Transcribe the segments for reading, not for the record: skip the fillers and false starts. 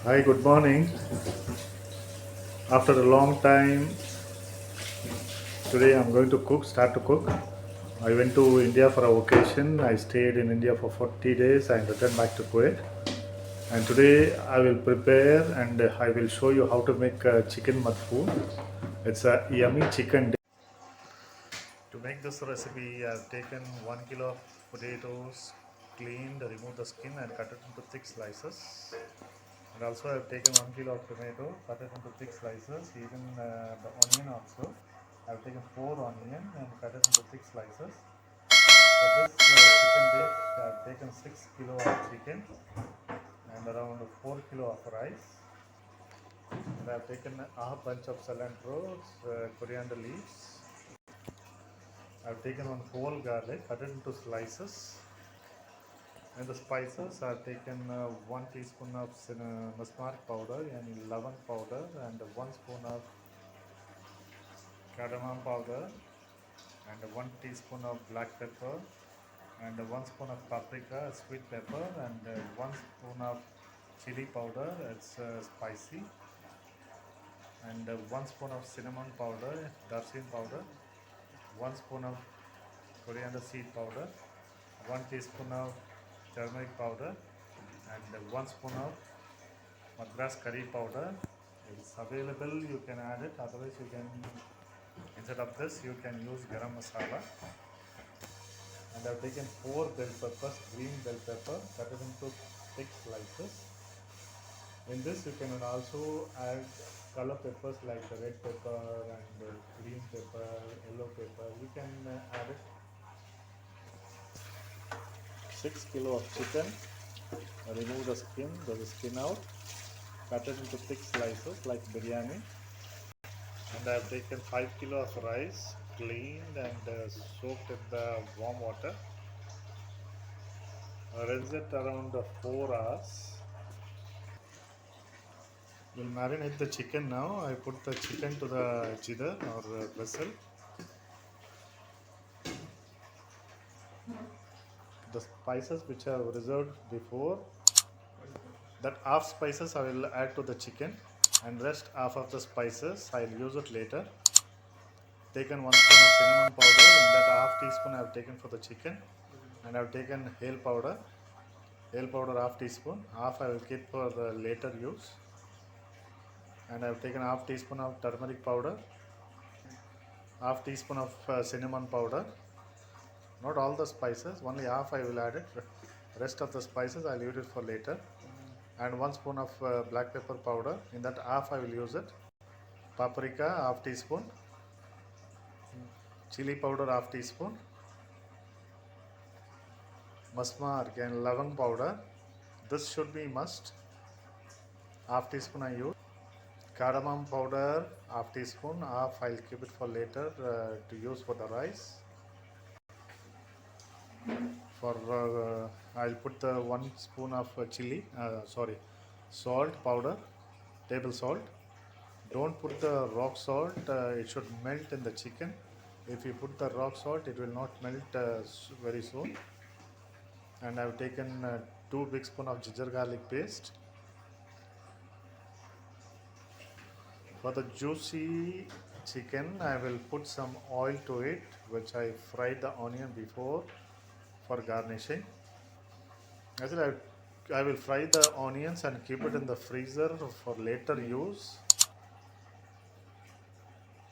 Hi, good morning. After a long time, today I'm going to start to cook. I went to India for a vacation. I stayed in India for 40 days and returned back to Kuwait. And today I will prepare and I will show you how to make chicken madfoon. It's a yummy chicken. To make this recipe, I've taken 1 kilo of potatoes, cleaned, remove the skin and cut it into thick slices. And also I've taken 1 kilo of tomato, cut it into thick slices, even the onion also. I've taken 4 onion and cut it into thick slices. For this chicken dish, I've taken 6 kilo of chicken and around 4 kilo of rice. And I've taken a half bunch of cilantro, coriander leaves. I've taken one whole garlic, cut it into slices. And the spices, I've taken 1 teaspoon of musmar powder and lemon powder and 1 spoon of cardamom powder and 1 teaspoon of black pepper and 1 spoon of paprika, sweet pepper, and 1 spoon of chili powder, it's spicy, and 1 spoon of cinnamon powder, darjeeling powder, 1 spoon of coriander seed powder, 1 teaspoon of turmeric powder, and 1 spoon of madras curry powder. If it's available, you can add it. Otherwise, you can, instead of this, you can use garam masala. And I've taken 4 bell peppers, green bell pepper, cut it into thick slices. In this, you can also add color peppers like the red pepper and green pepper, yellow pepper. You can add it. 6 kilo of chicken. Remove the skin, the skin out. Cut it into thick slices like biryani. And I've taken 5 kilo of rice, cleaned and soaked in the warm water. Rinse it around 4 hours. We'll marinate the chicken now. I put the chicken to the jither or vessel. The spices which I have reserved before, that half spices I will add to the chicken and rest half of the spices I will use it later. Taken 1 spoon of cinnamon powder, in that half teaspoon I have taken for the chicken, and I have taken hale powder half teaspoon, half I will keep for the later use, and I have taken half teaspoon of turmeric powder, half teaspoon of cinnamon powder. Not all the spices, only half I will add it. Rest of the spices I will leave it for later. And 1 spoon of black pepper powder. In that half I will use it. Paprika half teaspoon. Chili powder half teaspoon. Masma again lavang powder. This should be must. Half teaspoon I use. Cardamom powder half teaspoon. Half I will keep it for later to use for the rice. For I'll put the 1 spoon of salt powder, table salt. Don't put the rock salt, it should melt in the chicken. If you put the rock salt, it will not melt very soon. And I've taken 2 big spoon of ginger garlic paste. For the juicy chicken, I will put some oil to it, which I fried the onion before for garnishing. As I will fry the onions and keep it in the freezer for later use.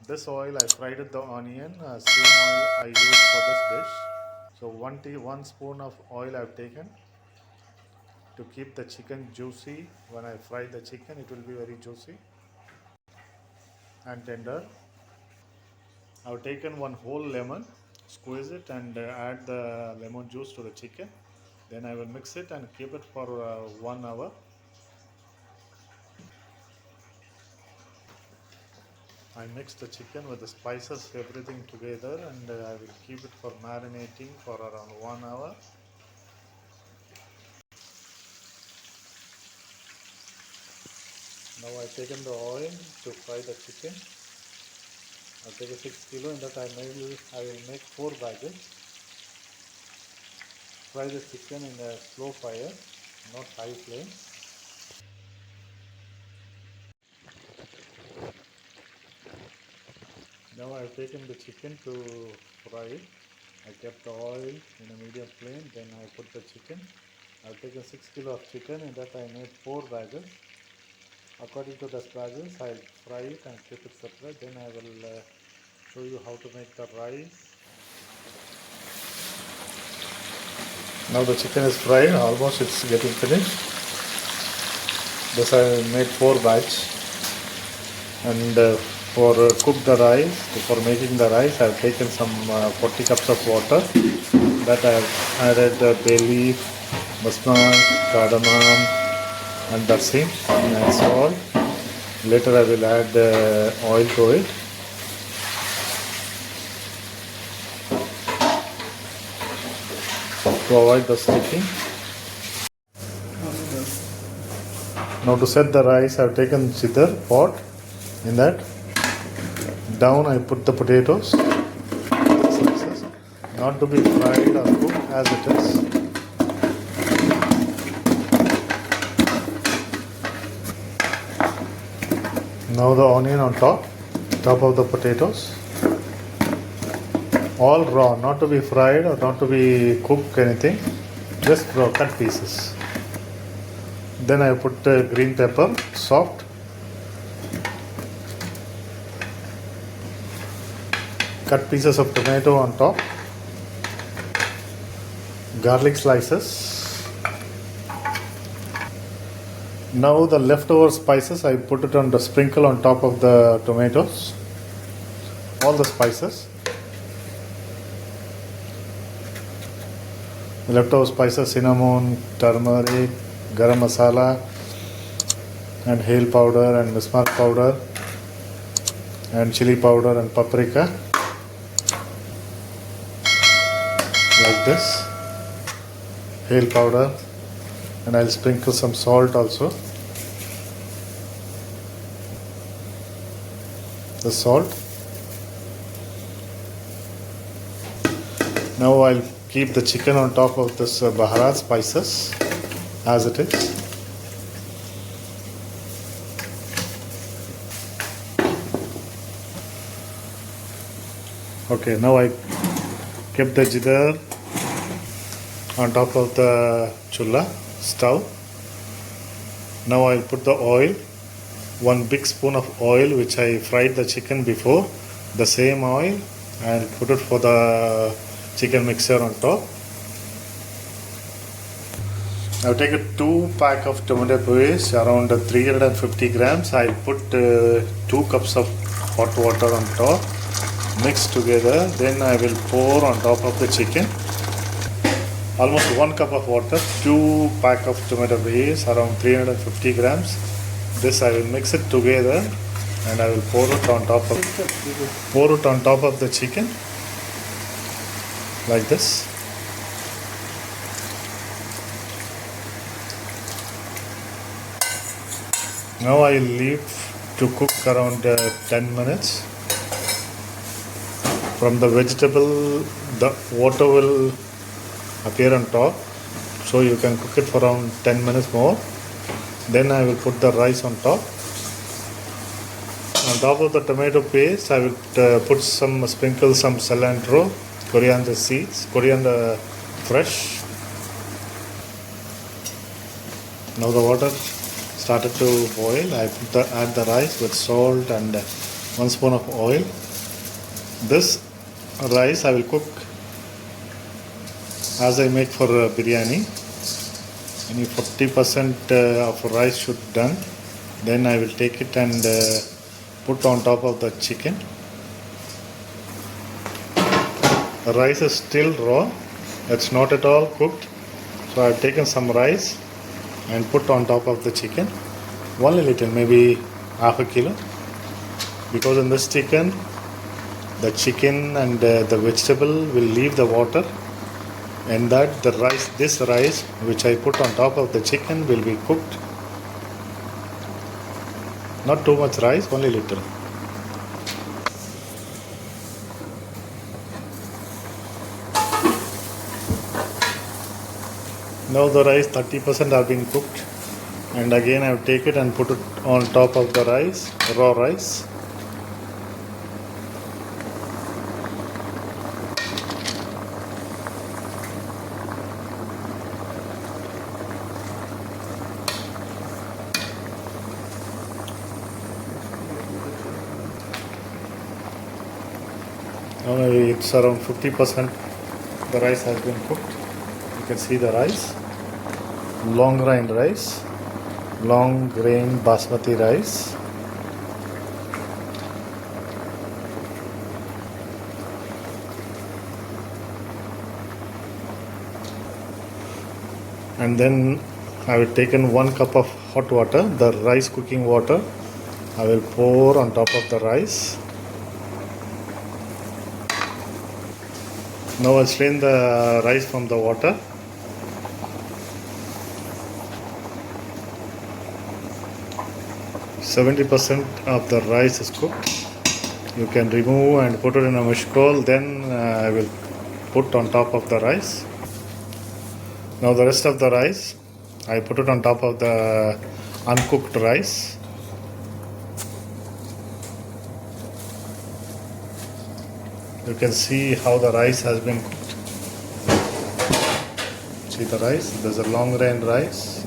This oil I fried the onion, same oil I used for this dish. So 1 spoon of oil I have taken to keep the chicken juicy. When I fry the chicken, it will be very juicy and tender. I have taken 1 whole lemon, squeeze it and add the lemon juice to the chicken. Then I will mix it and keep it for 1 hour. I mix the chicken with the spices, everything together, and I will keep it for marinating for around 1 hour. Now I have taken the oil to fry the chicken. I will take a 6 kilo, in that I will make 4 bagels. Fry the chicken in a slow fire, not high flame. Now I've taken the chicken to fry it. I kept the oil in a medium flame, then I put the chicken. I've taken 6 kilo of chicken, in that I made 4 batches. According to the batches, I'll fry it and keep it separate. Then I will show you how to make the rice. Now the chicken is fried, almost it's getting finished. This I made 4 batch. And for cook the rice, for making the rice, I have taken some 40 cups of water. That I have added bay leaf, musnad, cardamom, and dasim and salt. Later I will add oil to it. To avoid the sticking. Now to set the rice, I have taken chidar pot. In that, down I put the potatoes, not to be fried or cooked as it is. Now the onion on top of the potatoes. All raw, not to be fried or not to be cooked anything, just raw cut pieces. Then I put green pepper, soft. Cut pieces of tomato on top. Garlic slices. Now the leftover spices, I put it on the sprinkle on top of the tomatoes. All the spices. The leftover spices, cinnamon, turmeric, garam masala, and hale powder and mismark powder, and chili powder and paprika. Like this. Hale powder, and I'll sprinkle some salt also. The salt. Now I'll keep the chicken on top of this baharat spices as it is. Okay, now I kept the jidar on top of the chulha stove. Now I'll put the oil, 1 big spoon of oil which I fried the chicken before, the same oil, and put it for the chicken mixer on top. I'll take a 2 pack of tomato paste, around 350 grams. I'll put 2 cups of hot water on top, mix together. Then I will pour on top of the chicken. Almost 1 cup of water, 2 pack of tomato paste, around 350 grams. This I will mix it together and I will pour it on top of the chicken like this. Now I will leave to cook around 10 minutes. From the vegetable, the water will appear on top, so you can cook it for around 10 minutes more. Then I will put the rice on top. On top of the tomato paste, I will sprinkle some cilantro, coriander seeds, coriander fresh. Now the water started to boil. I add the rice with salt and 1 spoon of oil. This rice I will cook as I make for biryani. Only 40% of rice should done. Then I will take it and put on top of the chicken. The rice is still raw. It's not at all cooked. So I have taken some rice and put on top of the chicken. Only little, maybe half a kilo. Because in this chicken, the chicken and the vegetable will leave the water, and that this rice which I put on top of the chicken will be cooked. Not too much rice, only little. Now the rice 30% have been cooked, and again I will take it and put it on top of the rice, raw rice. Now it's around 50% the rice has been cooked. You can see the rice, long grain rice, long grain basmati rice. And then I have taken 1 cup of hot water, the rice cooking water. I will pour on top of the rice. Now I'll strain the rice from the water. %70 of the rice is cooked. You can remove and put it in a mishkol. Then I will put on top of the rice. Now the rest of the rice, I put it on top of the uncooked rice. You can see how the rice has been cooked. See the rice, there's a long grain rice.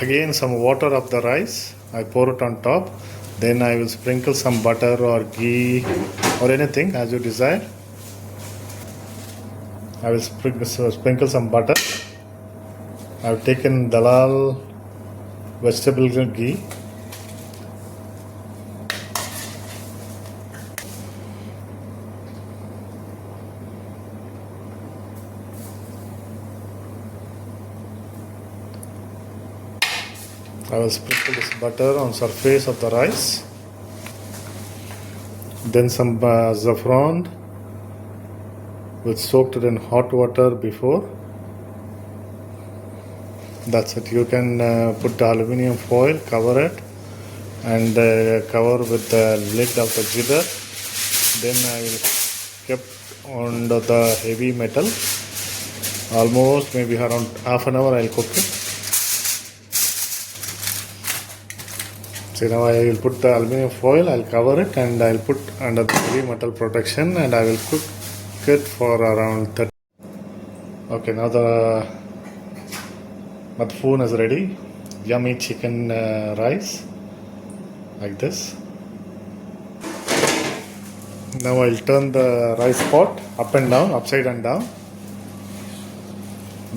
Again some water of the rice, I pour it on top. Then I will sprinkle some butter or ghee or anything as you desire. I will sprinkle some butter. I have taken dalal vegetable ghee. I will sprinkle this butter on surface of the rice. Then some saffron, which soaked it in hot water before. That's it. You can put the aluminium foil, cover it, and cover with the lid of the jigger. Then I will keep on the heavy metal. Almost maybe around half an hour I'll cook it. So now I will put the aluminium foil, I'll cover it, and I'll put under the heavy metal protection, and I will cook it for around 30. Okay, now the Madfoon is ready. Yummy chicken rice, like this. Now I'll turn the rice pot up and down, upside and down,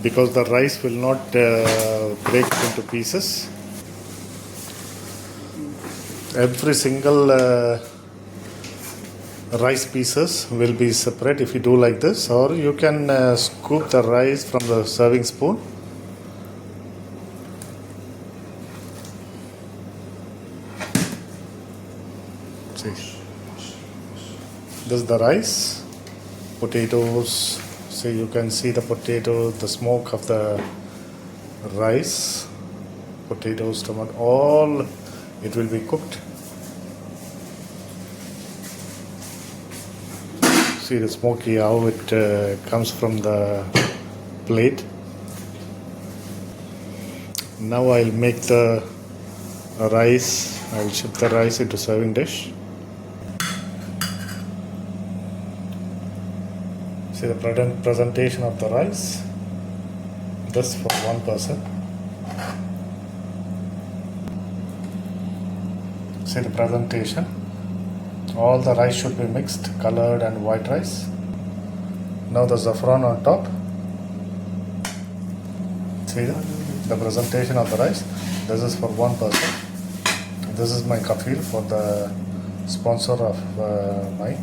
because the rice will not break into pieces. Every single rice pieces will be separate if you do like this, or you can scoop the rice from the serving spoon. See, this is the rice, potatoes. See, you can see the potato, the smoke of the rice, potatoes, tomato, all it will be cooked. See the smoky how it comes from the plate. Now I'll make the rice. I will shift the rice into serving dish. See the presentation of the rice. This for one person. See the presentation. All the rice should be mixed, colored and white rice. Now the saffron on top. See the presentation of the rice. This is for one person. This is my kafil for the sponsor of mine.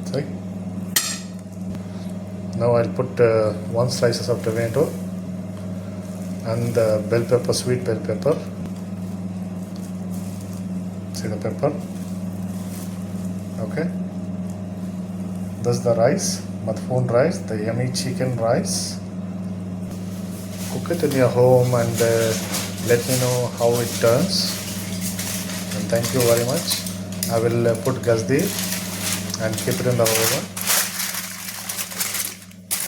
See? Now I'll put 1 slices of tomato and the bell pepper, sweet bell pepper. See the pepper. Okay. This is the rice, Madfoon rice, the yummy chicken rice. Cook it in your home and let me know how it turns. And thank you very much. I will put gasdi and keep it in the oven.